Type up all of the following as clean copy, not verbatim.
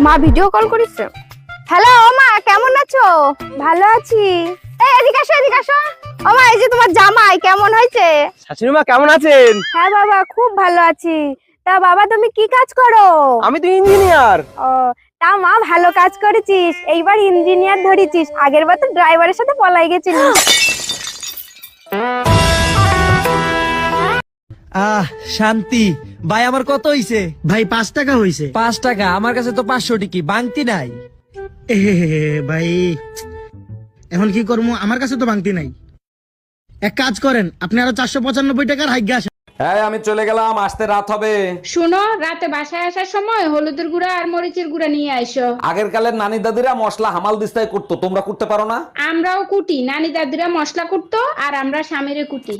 মা video call করেছে। Hello মা, কেমন আছো? ভালো আছি। এই এদিকে আসো, এদিকে আসো। ও মা, এই যে তোমার জামাই কেমন হয়েছে? শাশুড়ি মা কেমন আছেন? হ্যাঁ বাবা, খুব ভালো আছি। তা বাবা, তুমি কি কাজ করো? আমি তো ইঞ্জিনিয়ার। ও, তা মা ভালো কাজ করেছিস, এইবার ইঞ্জিনিয়ার ধরেছিস, আগের বার তো ড্রাইভারের সাথে পলাই গেছিলিস। শান্তি। ভাই আমার কত হইছে? ভাই 5 টাকা হইছে। 5 টাকা? আমার কাছে তো 500 টিকি বাংতি নাই। ভাই এখন কি করবো, আমার কাছে তো ভাঙতি নাই। এক কাজ করেন, আপনি আরো 495 টাকার হাইগা আসেন। হ্যাঁ আমি চলে গেলাম, আসতে রাত হবে। শুনো, রাতে বাসায় আসার সময় হলুদের গুঁড়া আর মরিচের গুঁড়া নিয়ে আইসো। আগের কালের নানি দাদিরা মশলা হামাল দিস্তায় করতো, তোমরা করতে পারো না? আমরাও কুটি, নানি দাদিরা মশলা কুটতো আর আমরা স্বামীরে কুটি।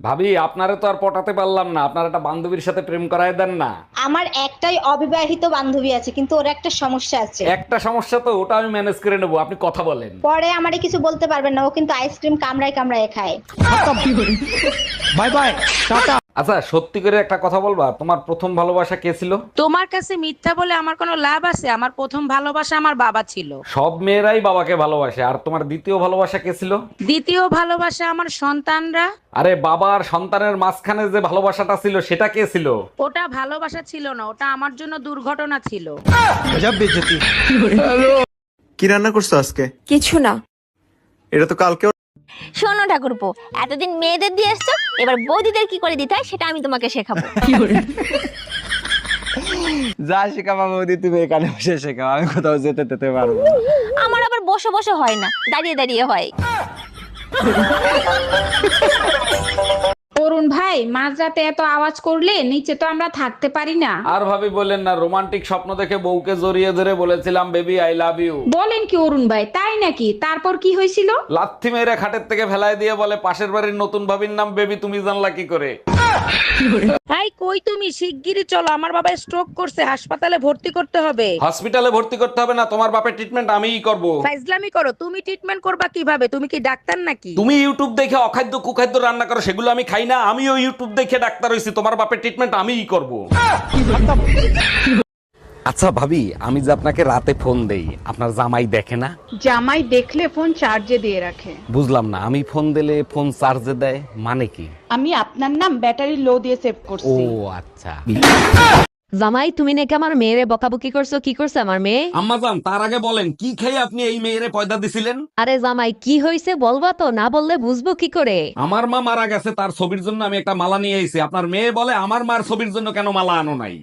ভাবি আপনারে তো আর পটাতে পারলাম না, আপনার একটা বান্ধবীর সাথে প্রেম করায় দেন না। আমার একটাই অবিবাহিত বান্ধবী আছে, কিন্তু ওর একটা সমস্যা আছে। একটা সমস্যা তো, ওটা আমি ম্যানেজ করে নেবো, আপনি কথা বলেন। পরে আমারে কিছু বলতে পারবেন না, ও কিন্তু আইসক্রিম কামড়ায় কামড়ায় খায়। Bye bye, tata. আচ্ছা সত্যি করে একটা কথা বলবা, তোমার প্রথম ভালোবাসা কে ছিল? তোমার কাছে মিথ্যা বলে আমার কোনো লাভ আছে? আমার প্রথম ভালোবাসা আমার বাবা ছিল। সব মেয়েরাই বাবাকে ভালোবাসে, আর তোমার দ্বিতীয় ভালোবাসা কে ছিল? দ্বিতীয় ভালোবাসা আমার সন্তানরা। আরে বাবা আর সন্তানের মাঝখানে যে ভালোবাসাটা ছিল সেটা কে ছিল? ওটা ভালোবাসা ছিল না, ওটা আমার জন্য দুর্ঘটনা ছিল। কি রান্না করছো আজকে? কিছু না। এটা তো কালকে। শোনো ঠাকুরপো, এতদিন মেয়েদের দিয়ে এসছো, এবার বৌদিদের কি করে দিতে হয় সেটা আমি তোমাকে শেখাবো। যা শেখাবা বৌদি তুমি এখানে বসে শেখাও, আমি কোথাও যেতে পারবো না। আমার আবার বসে বসে হয় না, দাঁড়িয়ে দাঁড়িয়ে হয়। অরুণ ভাই, মাঝরাতে এত আওয়াজ করলে নিচে তো আমরা থাকতে পারি না। আর ভাবি বললেন না, রোমান্টিক স্বপ্ন দেখে বউকে জড়িয়ে ধরে বলেছিলাম বেবি আই লাভ ইউ। বলেন কি অরুণ ভাই, তাই নাকি? তারপর কি হয়েছিল? লাথি মেরে খাটের থেকে ফেলায় দিয়ে বলে পাশের বাড়ির নতুন ভাবির নাম বেবি, তুমি জানলা কি করে? এই কই তুমি? শিগগিরই চলো, আমার বাবা স্ট্রোক করছে, হাসপাতালে ভর্তি করতে হবে। হসপিটালে ভর্তি করতে হবে না, তোমার বাপের ট্রিটমেন্ট আমিই করব। ফাইজলামি করো? তুমি ট্রিটমেন্ট করবা কিভাবে? তুমি কি ডাক্তার নাকি? তুমি ইউটিউব দেখে অখাদ্য কুখাদ্য রান্না করো, সেগুলো আমি খাই না। আমিও ইউটিউব দেখে ডাক্তার হইছি, তোমার বাপের ট্রিটমেন্ট আমিই করব। আচ্ছা ভাবি, আমি যে আপনাকে রাতে ফোন দেই, আপনার জামাই দেখে না? জামাই দেখলে ফোন চার্জে দিয়ে রাখে। বুঝলাম না, আমি ফোন দিলে ফোন চার্জে দেয় মানে কি? আমি আপনার নাম ব্যাটারি লো দিয়ে সেভ ও করছি। আচ্ছা। জামাই, তুমি নাকি আমার মেয়েরে বকাবকি করছো? কি করছে আমার মেয়ে? আম্মাজান, তার আগে বলেন কি খেয়ে আপনি এই মেয়েরে পয়দা দিছিলেন? আরে জামাই, কি হয়েছে বলবা তো, না বললে বুঝবো কি করে? আমার মা মারা গেছে, তার ছবির জন্য আমি একটা মালা নিয়ে এসেছি। আপনার মেয়ে বলে আমার মার ছবির জন্য কেন মালা আনো নাই?